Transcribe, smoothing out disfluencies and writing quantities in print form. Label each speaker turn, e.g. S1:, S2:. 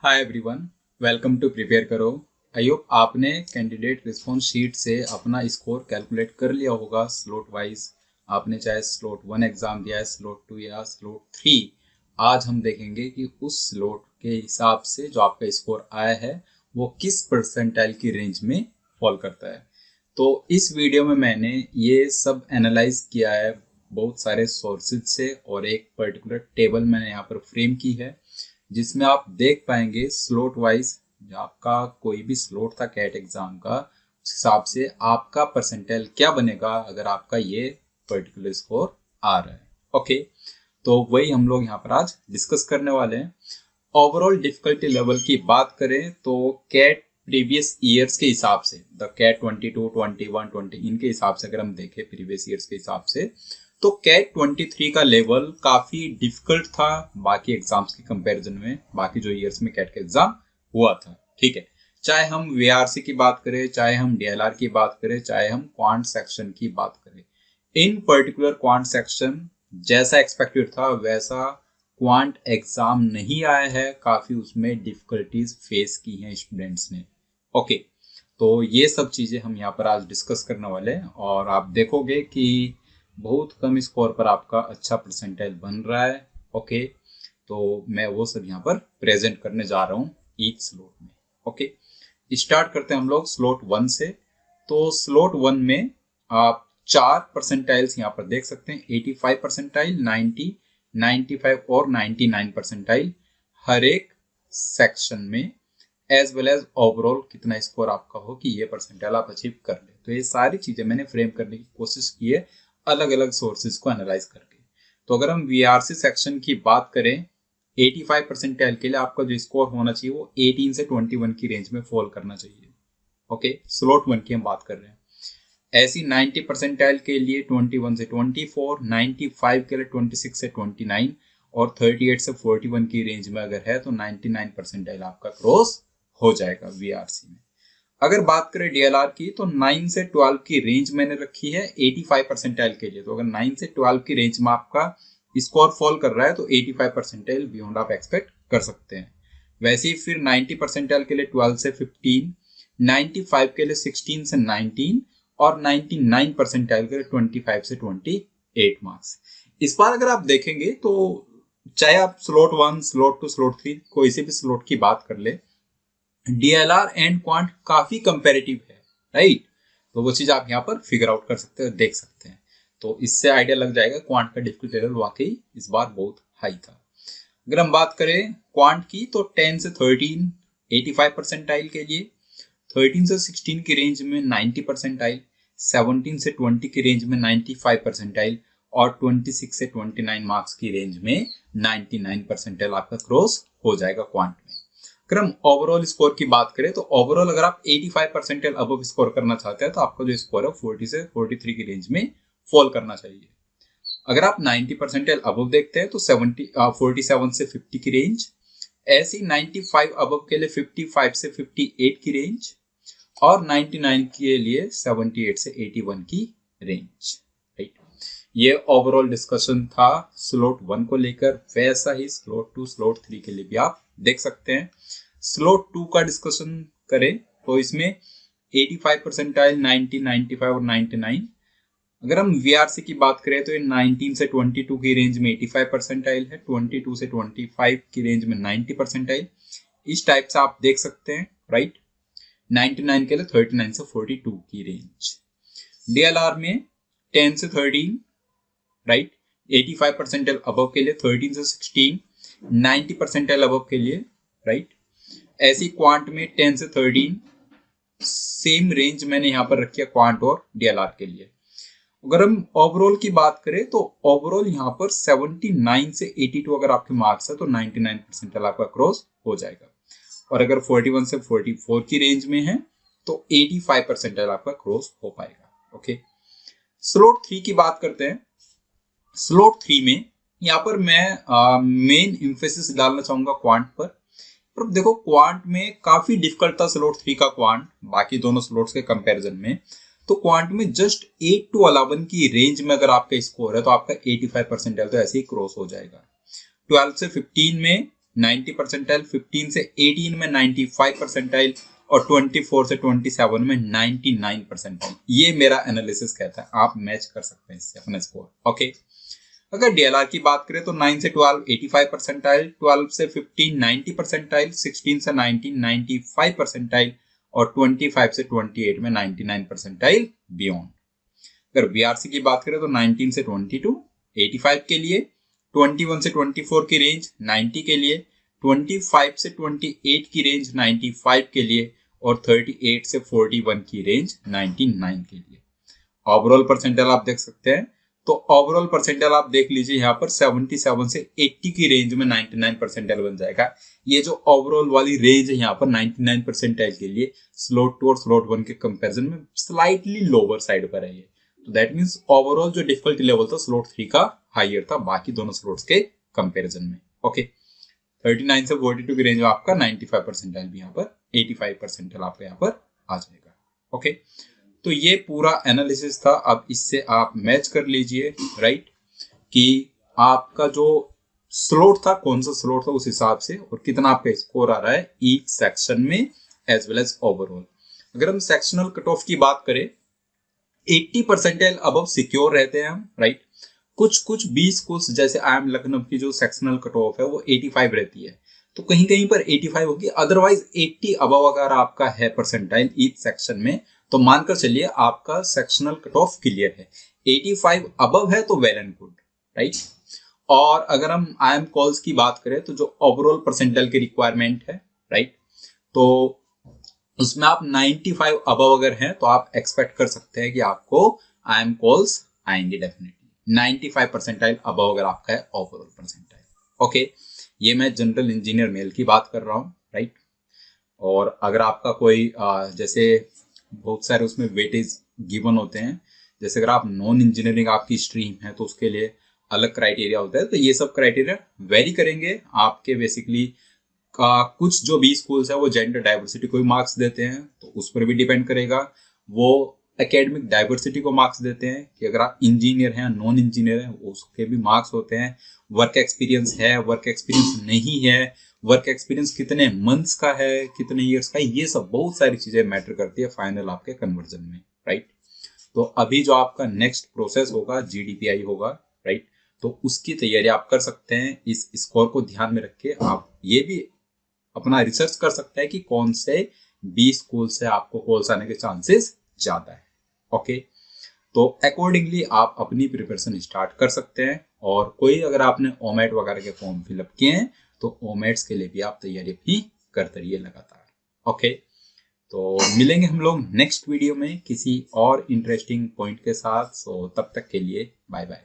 S1: Hi everyone, welcome to prepare करो। I hope आपने candidate response sheet से अपना स्कोर कैलकुलेट कर लिया होगा स्लॉट वाइज। आपने चाहे स्लॉट 1 एग्जाम दिया है, स्लॉट 2 या स्लॉट 3। आज हम देखेंगे कि उस स्लॉट के हिसाब से जो आपका स्कोर आया है वो किस परसेंटाइल की रेंज में फॉल करता है। तो इस वीडियो में मैंने ये सब एनालाइज किया है बहुत सारे सोर्सेज से, और एक पर्टिकुलर टेबल मैंने यहाँ पर फ्रेम की है जिसमें आप देख पाएंगे स्लॉट वाइज आपका कोई भी स्लॉट था कैट एग्जाम का, उस हिसाब से आपका परसेंटाइल क्या बनेगा अगर आपका ये पर्टिकुलर स्कोर आ रहा है। ओके, तो वही हम लोग यहाँ पर आज डिस्कस करने वाले हैं। ओवरऑल डिफिकल्टी लेवल की बात करें तो कैट प्रीवियस ईयर्स के हिसाब से, द कैट 22, 21, 20 इनके हिसाब से अगर हम देखें प्रीवियस ईयर्स के हिसाब से, तो कैट 23 का लेवल काफी डिफिकल्ट था बाकी एग्जाम्स के कंपैरिजन में, बाकी जो ईयर्स में कैट का एग्जाम हुआ था। ठीक है, चाहे हम वीआरसी की बात करें, चाहे हम डीएलआर की बात करें, चाहे हम क्वांट सेक्शन की बात करें, इन पर्टिकुलर क्वांट सेक्शन जैसा एक्सपेक्टेड था वैसा क्वांट एग्जाम नहीं आया है। काफी उसमें डिफिकल्टीज फेस की हैं स्टूडेंट्स ने। ओके, तो ये सब चीजें हम यहाँ पर आज डिस्कस करने वाले हैं, और आप देखोगे कि बहुत कम स्कोर पर आपका अच्छा परसेंटाइल बन रहा है। ओके, तो मैं वो सब यहाँ पर प्रेजेंट करने जा रहा हूँ ईच स्लॉट में। ओके, स्टार्ट करते हैं हम लोग स्लॉट 1 से। तो स्लॉट 1 में आप 4 परसेंटाइल्स यहाँ पर देख सकते हैं, 85 परसेंटाइल, 90, 95 और 99 परसेंटाइल हर एक सेक्शन में, एज वेल एज ओवरऑल कितना स्कोर आपका हो कि ये परसेंटाइल आप अचीव कर ले। तो ये सारी चीजें मैंने फ्रेम करने की कोशिश की है अलग अलग सोर्सेज को एनालाइज करके। तो अगर हम वीआरसी सेक्शन की बात करें, 85 परसेंटाइल के लिए आपका जो स्कोर होना चाहिए वो 18 से 21 की रेंज में फॉल करना चाहिए। ओके, स्लॉट 1 की हम बात कर रहे हैं। ऐसी 90 परसेंटाइल के लिए 21 से 24, 95 के लिए 26 से 29 और 38 से 41 की रेंज में अगर है तो 99 परसेंटाइल आपका क्रॉस हो जाएगा वीआरसी में। अगर बात करें डीएलआर की तो 9 से 12 की रेंज मैंने रखी है 85 परसेंटाइल के लिए। तो अगर 9 से 12 की रेंज में आपका स्कोर फॉल कर रहा है तो 85 परसेंटाइल बियॉन्ड आप एक्सपेक्ट कर सकते हैं। वैसे ही फिर 90 परसेंटाइल के लिए 12 से 15, 95 के लिए 16 से 19 और 99 परसेंटाइल के लिए 25 से 28 मार्क्स। इस बार अगर आप देखेंगे तो चाहे आप स्लॉट 1, स्लॉट 2, स्लॉट 3 कोई से भी स्लॉट की बात कर ले, डीएलआर एंड क्वांट काफी कंपेरेटिव है, राइट। तो वो चीज आप यहाँ पर फिगर आउट कर सकते हो, देख सकते हैं। तो इससे आइडिया लग जाएगा क्वांट का डिफिकल्टी लेवल वाकई इस बार बहुत हाई था। अगर हम बात करें क्वांट की तो 10 से 13 85 परसेंटाइल के लिए, 13 से 16 की रेंज में 90 परसेंटाइल, 17 से 20 की रेंज में 95 परसेंटाइल और 26 से 29 मार्क्स की रेंज में 99 परसेंटाइल आपका क्रॉस हो जाएगा क्वांट में। अगर हम ओवरऑल स्कोर की बात करें तो ओवरऑल अगर आप 85 परसेंटाइल अबव स्कोर करना चाहते हैं तो आपका जो स्कोर है 40 से 43 की रेंज में फॉल करना चाहिए। अगर आप 90 परसेंटाइल अबव देखते हैं तो 47 से 50 की रेंज, ऐसी 95 अबव के लिए 55 से 58 की रेंज और 99 के लिए 78 से 81 की रेंज, राइट। ये ओवरऑल डिस्कशन था स्लॉट 1 को लेकर। वैसा ही स्लॉट 2, स्लॉट 3 के लिए भी आप देख सकते हैं। स्लॉट 2 का डिस्कशन करें तो इसमें 85 परसेंटाइल, 90, 95 और 99। अगर हम वीआरसी की बात करें तो ये 19 से 22 की रेंज में 85 परसेंटाइल है, 22 से 25 की रेंज में 90 परसेंटाइल। इस टाइप से आप देख सकते हैं, राइट। 99 के लिए 39 से 42 की रेंज। डीएलआर में 10 से 13, राइट। 85 परसेंटाइल अबव के लिए 13 से 16, 90 परसेंटाइल अबव के लिए, राइट। ऐसी क्वांट में 10 से 13 सेम रेंज मैंने यहाँ पर रखी है क्वांट और डीएलआर के लिए। अगर हम ओवरऑल की बात करें तो ओवरऑल यहाँ पर 79 से 82 अगर आपके मार्क्स है तो 99 परसेंटाइल आपका क्रॉस हो जाएगा। और अगर 41 से 44 की रेंज में है तो 85 परसेंटाइल आपका क्रॉस हो पाएगा। ओके, स्लॉट 3 की बात करते हैं। स्लॉट 3 में यहाँ पर मैं मेन इंफेसिस डालना चाहूंगा क्वांट पर। पर देखो क्वांट में काफी डिफिकल्ट था स्लॉट 3 का क्वांट बाकी दोनों स्लॉट्स के कंपैरिजन में। तो क्वांट में जस्ट 8 to 11 की रेंज में अगर आपका स्कोर है तो आपका 85 परसेंटाइल तो ऐसे ही क्रॉस हो जाएगा। 12 से 15 में 90 परसेंटाइल, 15 से 18 में 95 परसेंटाइल और 24 से 27 में 99 परसेंटाइल। ये मेरा एनालिसिस कहता है, आप मैच कर सकते हैं इससे अपना स्कोर। ओके, अगर डीएलआर की बात करें तो 9 से 12 85 परसेंटाइल, 12 से 15 90 परसेंटाइल, 16 से 19 95 परसेंटाइल और 25 से 28 में 99 परसेंटाइल बियॉन्ड। अगर बीआरसी की बात करें तो 19 से 22 85 के लिए, 21 से 24 की रेंज 90 के लिए, 25 से 28 की रेंज 95 के लिए और 38 से 41 की रेंज 99 के लिए। ओवरऑल परसेंटाइल आप देख सकते हैं, तो ओवरऑल परसेंटाइल आप देख लीजिए यहाँ पर 77 से 80 की रेंज में 99 परसेंटाइल बन जाएगा। ये जो ओवरऑल वाली रेंज है यहाँ पर 99 परसेंटाइल के लिए स्लॉट 2 और स्लॉट 1 के कंपैरिजन में स्लाइटली लोअर साइड पर है ये। तो दैट मींस ओवरऑल जो डिफिकल्टी लेवल था स्लॉट 3 का हाईयर था बाकी दोनों स्लॉट्स के कंपैरिजन में। ओके, 39 से 42 की रेंज में आपका 95 परसेंटाइल भी यहाँ पर 85 परसेंटाइल आपका यहाँ पर आ जाएगा। ओके, तो ये पूरा एनालिसिस था। अब इससे आप मैच कर लीजिए राइट, कि आपका जो स्लॉट था कौन सा स्लॉट था उस हिसाब से और कितना आपका स्कोर आ रहा है ईच सेक्शन में एज वेल एज ओवरऑल। अगर हम सेक्शनल कट ऑफ की बात करें 80 परसेंटाइल अबव सिक्योर रहते हैं हम राइट। कुछ 20 स्कूल्स जैसे IIM लखनऊ की जो सेक्शनल कट ऑफ है वो 85 रहती है, तो कहीं कहीं पर 85 होगी। अदरवाइज 80 अबव अगर आपका है परसेंटाइल ईच सेक्शन में तो मानकर चलिए आपका सेक्शनल कट ऑफ क्लियर है। 85 अबव है तो वेल एंड गुड राइट। और अगर हम IIM कॉल्स की बात करें तो जो ओवरऑल परसेंटाइल की रिक्वायरमेंट है राइट, तो उसमें आप 95 अबव अगर हैं तो आप एक्सपेक्ट कर सकते हैं कि आपको IIM कॉल्स आएंगे डेफिनेटली। 95 परसेंटाइल अबव अगर आपका है ओवरऑल परसेंटाइल। ओके, ये मैं जनरल इंजीनियर मेल की बात कर रहा हूँ राइट। और अगर आपका कोई जैसे बहुत सारे उसमें वेटेज गिवन होते हैं, जैसे अगर आप नॉन इंजीनियरिंग आपकी स्ट्रीम है तो उसके लिए अलग क्राइटेरिया होता है, तो ये सब क्राइटेरिया वेरी करेंगे आपके बेसिकली का। कुछ जो 20 स्कूल्स है वो जेंडर डाइवर्सिटी को भी मार्क्स देते हैं तो उस पर भी डिपेंड करेगा। वो एकेडमिक डाइवर्सिटी को मार्क्स देते हैं कि अगर आप इंजीनियर हैं नॉन इंजीनियर हैं उसके भी मार्क्स होते हैं। वर्क एक्सपीरियंस है, वर्क एक्सपीरियंस नहीं है, वर्क एक्सपीरियंस कितने मंथ्स का है, कितने ईयर्स का है, ये सब बहुत सारी चीजें मैटर करती है फाइनल आपके कन्वर्जन में राइट। तो अभी जो आपका नेक्स्ट प्रोसेस होगा GDPI होगा राइट, तो उसकी तैयारी आप कर सकते हैं। इस स्कोर को ध्यान में रख के आप ये भी अपना रिसर्च कर सकते हैं कि कौन से 20 स्कूल से आपको कॉल्स आने के चांसेस ज्यादा है। ओके, तो अकॉर्डिंगली आप अपनी प्रिपरेशन स्टार्ट कर सकते हैं। और कोई अगर आपने ओमेट वगैरह के फॉर्म फिलअप किए हैं तो ओमेट्स के लिए भी आप तैयारी भी करते रहिए लगातार। ओके, तो मिलेंगे हम लोग नेक्स्ट वीडियो में किसी और इंटरेस्टिंग पॉइंट के साथ। सो तब तक के लिए बाय बाय।